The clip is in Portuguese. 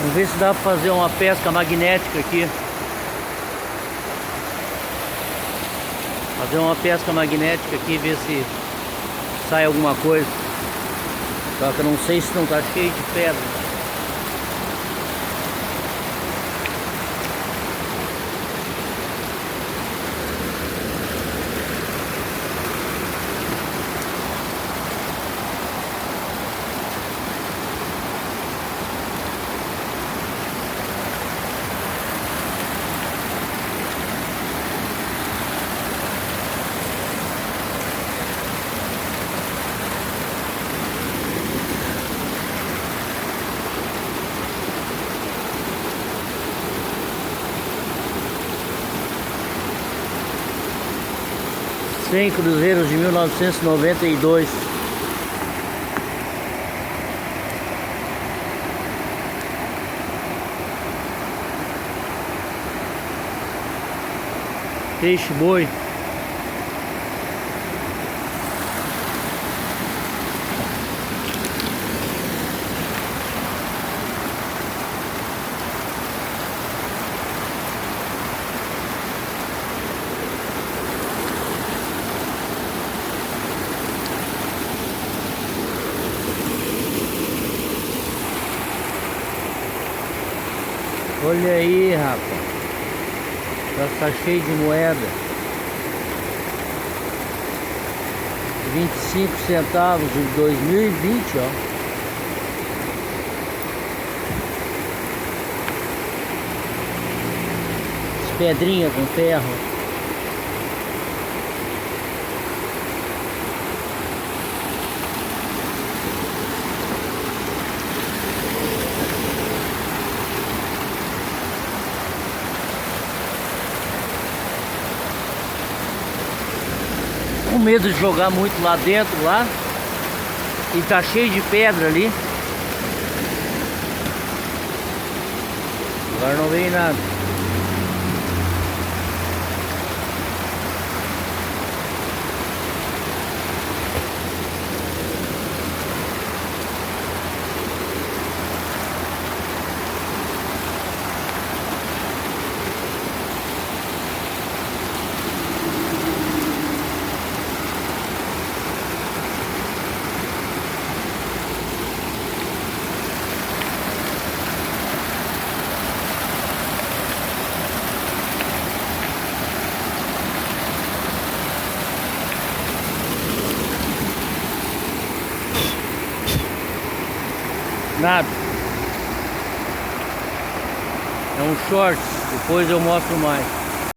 Vamos ver se dá pra fazer uma pesca magnética aqui. Fazer uma pesca magnética aqui, ver se sai alguma coisa. Só que eu não sei se não tá cheio de pedra. Sem cruzeiros de 1992. Peixe boi. Olha aí, rapaz. Já tá cheio de moeda. 25 centavos de 2020, ó. Pedrinha com ferro. Com medo de jogar muito lá dentro lá. E tá cheio de pedra ali. Agora não vem nada. Nada. É um short. Depois eu mostro mais.